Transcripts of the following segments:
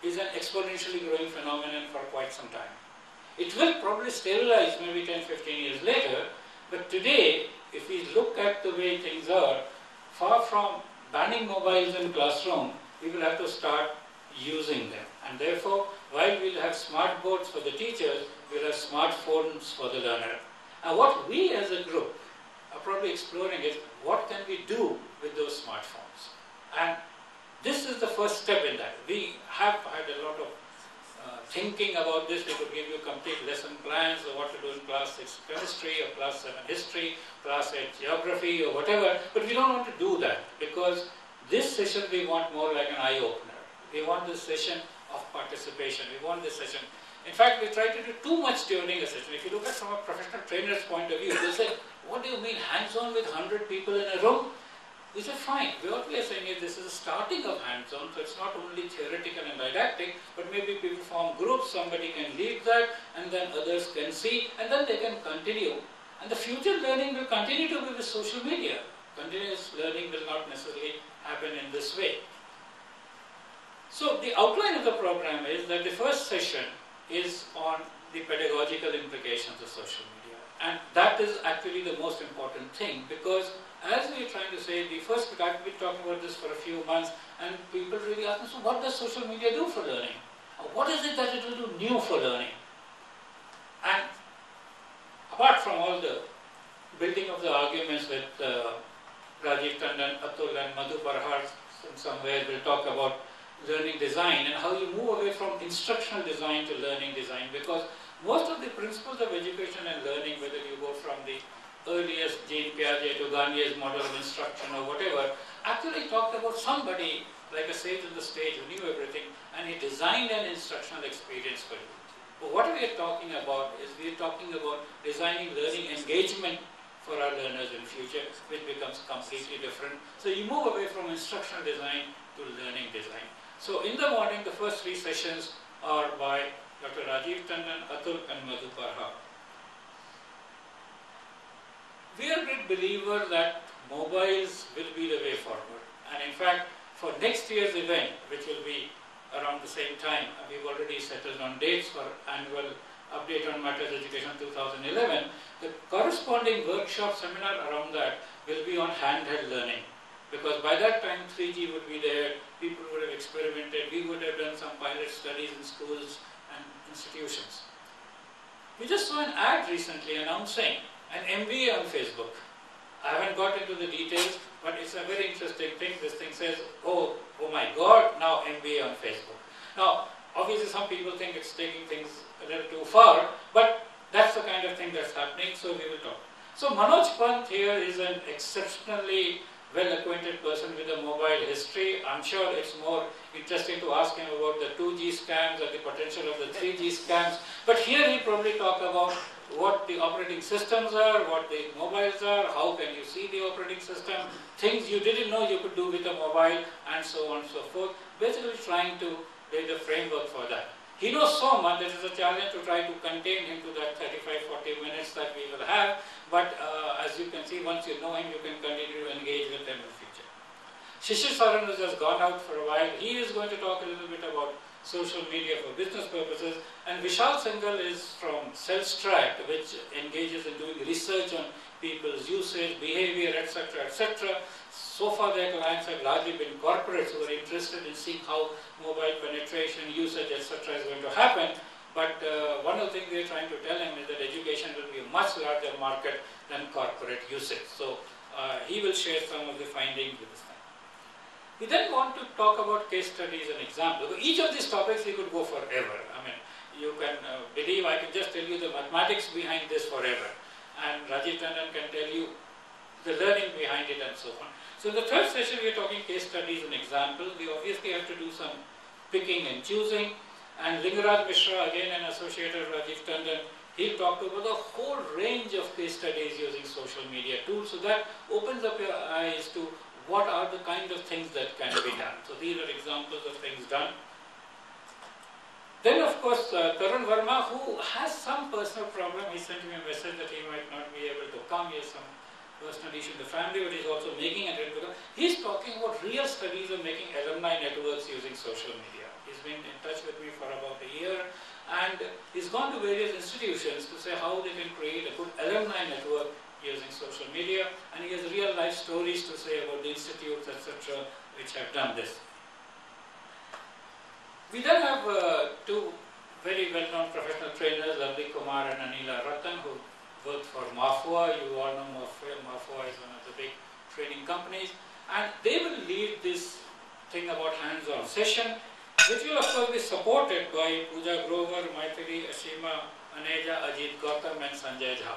is an exponentially growing phenomenon for quite some time. It will probably stabilize maybe 10, 15 years later, but today, if we look at the way things are, far from banning mobiles in classroom, we will have to start using them. And therefore, while we'll have smart boards for the teachers, we'll have smartphones for the learner. And what we as a group are probably exploring is what can we do with those smartphones. And this is the first step in that. We have had a lot of thinking about this. We could give you complete lesson plans of what to do in class 6 chemistry or class 7 history, class 8 geography or whatever, but we don't want to do that because this session we want more like an eye-opener. We want this session of participation. We want this session. In fact, we try to do too much during a session. If you look at from a professional trainer's point of view, they say, what do you mean hands-on with 100 people in a room? We say, fine. What we are saying is this is a starting of hands-on, so it's not only theoretical and didactic, but maybe people form groups, somebody can lead that, and then others can see, and then they can continue. And the future learning will continue to be with social media. Continuous learning will not necessarily happen in this way. So the outline of the program is that the first session is on the pedagogical implications of social media. And that is actually the most important thing, because as we are trying to say, the first, I've been talking about this for a few months, and people really ask me, so what does social media do for learning? What is it that it will do new for learning? And apart from all the building of the arguments with Rajiv Tandon, Atul and Madhu Parhar, somewhere will talk about learning design and how you move away from instructional design to learning design, because most of the principles of education and learning, whether you go from the earliest Jean Piaget to Gandhi's model of instruction or whatever, actually talked about somebody like a sage on the stage who knew everything, and he designed an instructional experience for you. But what we are talking about is we are talking about designing learning engagement for our learners in future, which becomes completely different. So you move away from instructional design to learning design. So in the morning, the first 3 sessions are by Dr. Rajiv Tandon, Atul and Madhu Parhar. We are a great believer that mobiles will be the way forward. And in fact, for next year's event, which will be around the same time, we've already settled on dates for annual update on Matters Education 2011, the corresponding workshop seminar around that will be on handheld learning. Because by that time 3G would be there, people would have experimented, we would have done some pilot studies in schools and institutions. We just saw an ad recently announcing an MBA on Facebook. I haven't got into the details, but it's a very interesting thing. This thing says, oh my God, now MBA on Facebook. Now, obviously some people think it's taking things a little too far, but that's the kind of thing that's happening, so we will talk. So Manoj Pant here is an exceptionally well-acquainted person with the mobile history. I'm sure it's more interesting to ask him about the 2G scams or the potential of the 3G scams. But here he'll probably talk about what the operating systems are, what the mobiles are, how can you see the operating system, things you didn't know you could do with a mobile, and so on and so forth. Basically trying to lay the framework for that. He knows so much that it's a challenge to try to contain him to that 35-40 minutes that we will have. But as you can see, once you know him, you can continue to engage with him in the future. Shishir Saran has just gone out for a while. He is going to talk a little bit about social media for business purposes. And Vishal Singhal is from Cellstrack, which engages in doing research on people's usage, behavior, etc., etc. So far their clients have largely been corporates who are interested in seeing how mobile penetration, usage, etc. is going to happen. But one of the things we are trying to tell him is that education will be a much larger market than corporate usage. So he will share some of the findings with us. We then want to talk about case studies and examples. Each of these topics we could go forever. I mean, you can believe I can just tell you the mathematics behind this forever. And Rajiv Tandon can tell you the learning behind it and so on. So in the third session we are talking case studies and examples. We obviously have to do some picking and choosing. And Lingaraj Mishra, again an associate of Rajiv Tandon, he'll talk about the whole range of case studies using social media tools. So that opens up your eyes to what are the kind of things that can be done. So these are examples of things done. Then of course Tarun Verma, who has some personal problem, he sent me a message that he might not be able to come. He has some personal issue in the family, but he's also making it. He's talking about real studies of making alumni networks using social media. He's He's been in touch with me for about a year, and he's gone to various institutions to say how they can create a good alumni network using social media, and he has real life stories to say about the institutes, etc., which have done this. We then have two very well-known professional trainers, Lavli Kumar and Anila Ratan, who worked for Mafua. You all know Mafua is one of the big training companies, and they will lead this thing about hands-on session, which will of course be supported by Pooja Grover, Maithili, Ashima, Aneja, Ajit Gautam and Sanjay Jha.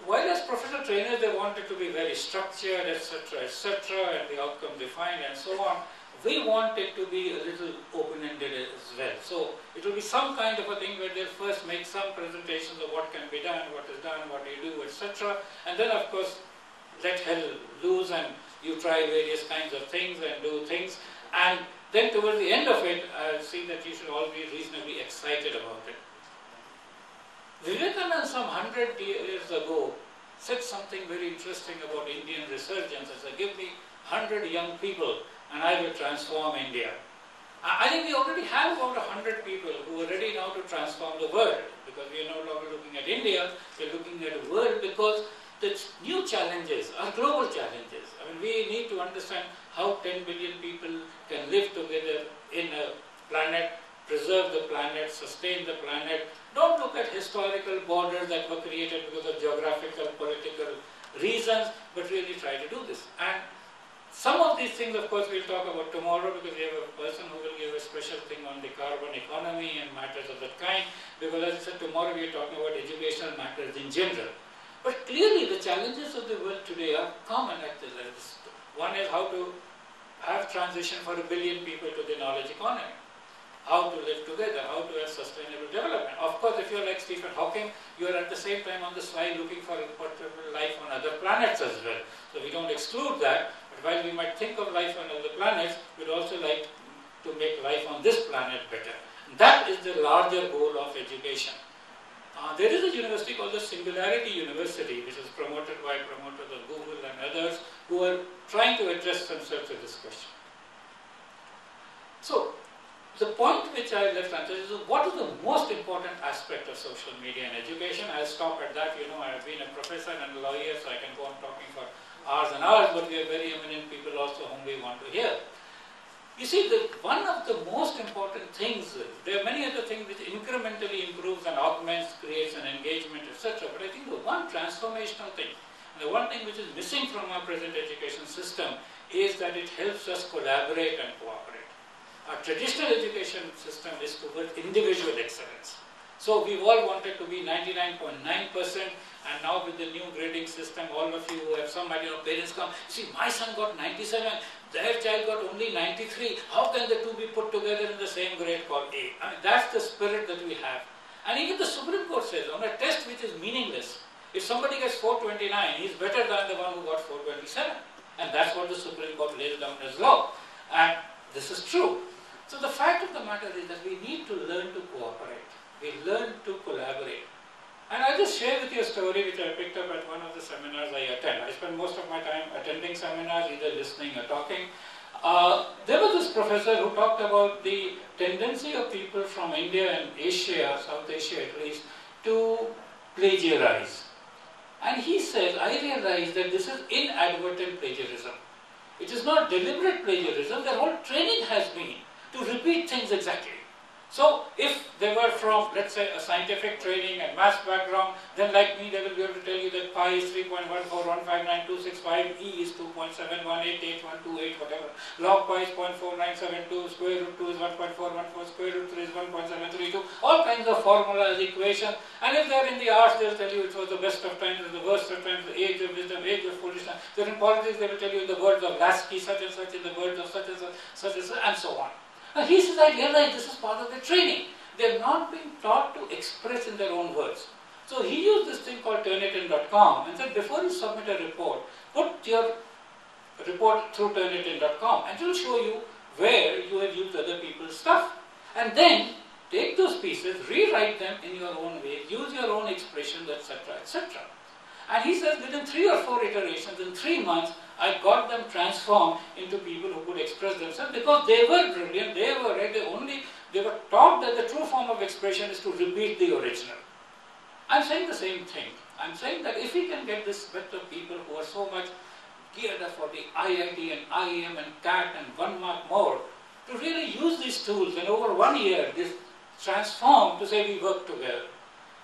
While as professional trainers they wanted to be very structured, etc., and the outcome defined and so on, we want it to be a little open-ended as well. So it will be some kind of a thing where they'll first make some presentations of what can be done, what is done, what you do, etc. And then of course let hell loose and you try various kinds of things and do things. And then towards the end of it, I'll see that you should all be reasonably excited about it. Vivekananda some 100 years ago said something very interesting about Indian resurgence. He said, give me 100 young people and I will transform India. I think we already have about 100 people who are ready now to transform the world, because we are no longer looking at India, we are looking at the world, because the new challenges are global challenges. I mean, we need to understand how 10 billion people can live together in a planet, preserve the planet, sustain the planet. Don't look at historical borders that were created because of geographical, political reasons, but really try to do this. And some of these things, of course, we'll talk about tomorrow, because we have a person who will give a special thing on the carbon economy and matters of that kind, because as I said, tomorrow we are talking about educational matters in general. But clearly the challenges of the world today are common at this level. One is how to have transition for 1 billion people to the knowledge economy, how to live together, how to have sustainable development. Of course, if you're like Stephen Hawking, you are at the same time on the slide looking for life on other planets as well. So we don't exclude that. While we might think of life on other planets, we'd also like to make life on this planet better. That is the larger goal of education. There is a university called the Singularity University, which is promoted by promoters of Google and others, who are trying to address themselves to this question. So, the point which I left untouched is what is the most important aspect of social media and education. I'll stop at that. You know, I have been a professor and a lawyer, so I can go on talking for hours and hours, but we have very eminent people also whom we want to hear. You see, one of the most important things, there are many other things which incrementally improves and augments, creates an engagement, etc. But I think the one transformational thing, and the one thing which is missing from our present education system, is that it helps us collaborate and cooperate. Our traditional education system is towards individual excellence. So we've all wanted to be 99.9%, and now with the new grading system, all of you who have some idea of parents come, see, my son got 97, their child got only 93, how can the two be put together in the same grade called A? I mean, that's the spirit that we have. And even the Supreme Court says, on a test which is meaningless, if somebody gets 429, he's better than the one who got 427. And that's what the Supreme Court lays down as law. And this is true. So the fact of the matter is that we need to learn to cooperate. We learn to collaborate. And I'll just share with you a story which I picked up at one of the seminars I attend. I spend most of my time attending seminars, either listening or talking. There was this professor who talked about the tendency of people from India and Asia, South Asia at least, to plagiarize. And he says, I realize that this is inadvertent plagiarism. It is not deliberate plagiarism. Their whole training has been to repeat things exactly. So if they were from, let's say, a scientific training and maths background, then like me, they will be able to tell you that pi is 3.1415925, e is 2.7188128, whatever. Log pi is 0.4972, square root 2 is 1.414, square root 3 is 1.732, all kinds of formulas, equations. And if they're in the arts, they'll tell you it was the best of times, the worst of times, the age of wisdom, age of foolishness. They're in politics, they will tell you in the words of Lasky, such and such, in the words of such and such, and so on. And he says, I realize this is part of their training. They have not been taught to express in their own words. So he used this thing called Turnitin.com and said, before you submit a report, put your report through Turnitin.com and it will show you where you have used other people's stuff. And then take those pieces, rewrite them in your own way, use your own expressions, etc., etc. And he says, within 3 or 4 iterations, in 3 months, I got them transformed into people who could express themselves because they were brilliant, they were right, they were taught that the true form of expression is to repeat the original. I'm saying the same thing. I'm saying that if we can get this set of people who are so much geared up for the IIT and IIM and CAT and 1 mark more, to really use these tools, and over 1 year this transform to say we work together.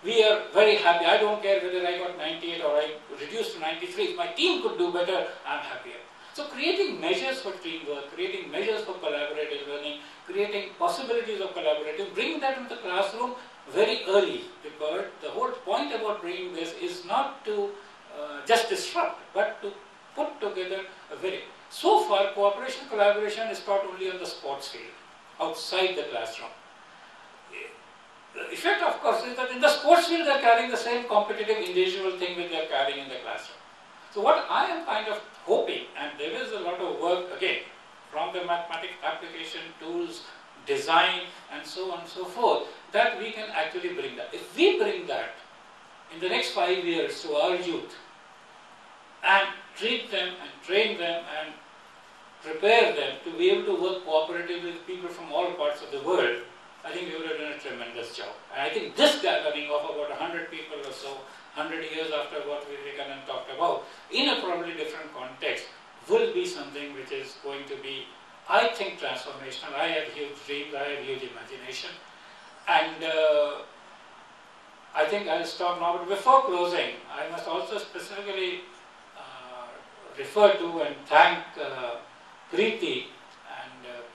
We are very happy. I don't care whether I got 98 or I reduced to 93. If my team could do better, I'm happier. So creating measures for teamwork, creating measures for collaborative learning, creating possibilities of collaborative, bringing that into the classroom very early, because the whole point about bringing this is not to just disrupt, but to put together a very... So far, cooperation, collaboration is taught only on the sports field, outside the classroom. The effect, of course, is that in the sports field they are carrying the same competitive individual thing that they are carrying in the classroom. So what I am kind of hoping, and there is a lot of work again, from the mathematics application, tools, design, and so on and so forth, that we can actually bring that. If we bring that in the next 5 years to our youth, and treat them and train them and prepare them to be able to work cooperatively with people from all parts of the world, I think we would have done a tremendous job. And I think this gathering of about 100 people or so, 100 years after what Vivekananda talked about, in a probably different context, will be something which is going to be, I think, transformational. I have huge dreams, I have huge imagination. And I think I'll stop now. But before closing, I must also specifically refer to and thank Preeti.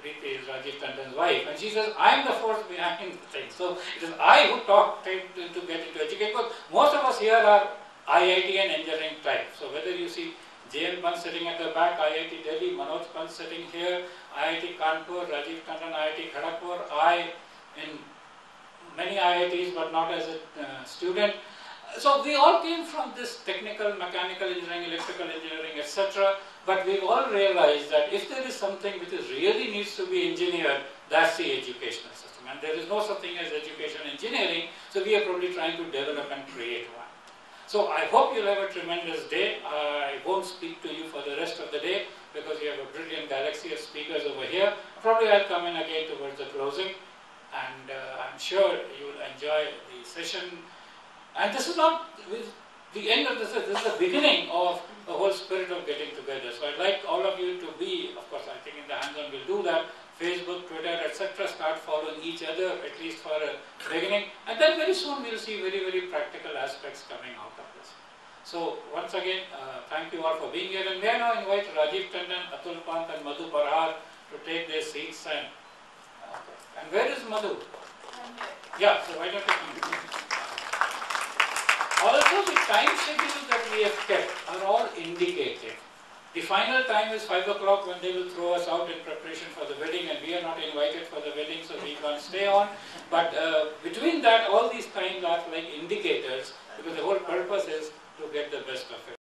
Preeti is Rajiv Tandon's wife, and she says, I am the force behind the thing. So it is I who taught him to get into education, because most of us here are IIT and engineering type. So whether you see JN Pant sitting at the back, IIT Delhi, Manoj Pant sitting here, IIT Kanpur, Rajiv Tandon, IIT Kharagpur, I in many IITs but not as a student. So we all came from this technical, mechanical engineering, electrical engineering, etc. But we all realized that if there is something which is really needs to be engineered, that's the educational system. And there is no such thing as education engineering, so we are probably trying to develop and create one. So I hope you'll have a tremendous day. I won't speak to you for the rest of the day because we have a brilliant galaxy of speakers over here. Probably I'll come in again towards the closing, and I'm sure you'll enjoy the session. And this is not the end of this is the beginning of the whole spirit of getting together. So I'd like all of you to be, of course, I think in the hands-on we'll do that, Facebook, Twitter, etc. Start following each other, at least for a beginning. And then very soon we'll see very, very practical aspects coming out of this. So once again, thank you all for being here. And may I now invite Rajiv Tandon, Atul Pant and Madhu Parhar to take their seats. And where is Madhu? Yeah, so why don't you come? Also, the time schedules that we have kept are all indicative. The final time is 5 o'clock when they will throw us out in preparation for the wedding, and we are not invited for the wedding, so we can't stay on. But between that, all these times are like indicators, because the whole purpose is to get the best of it.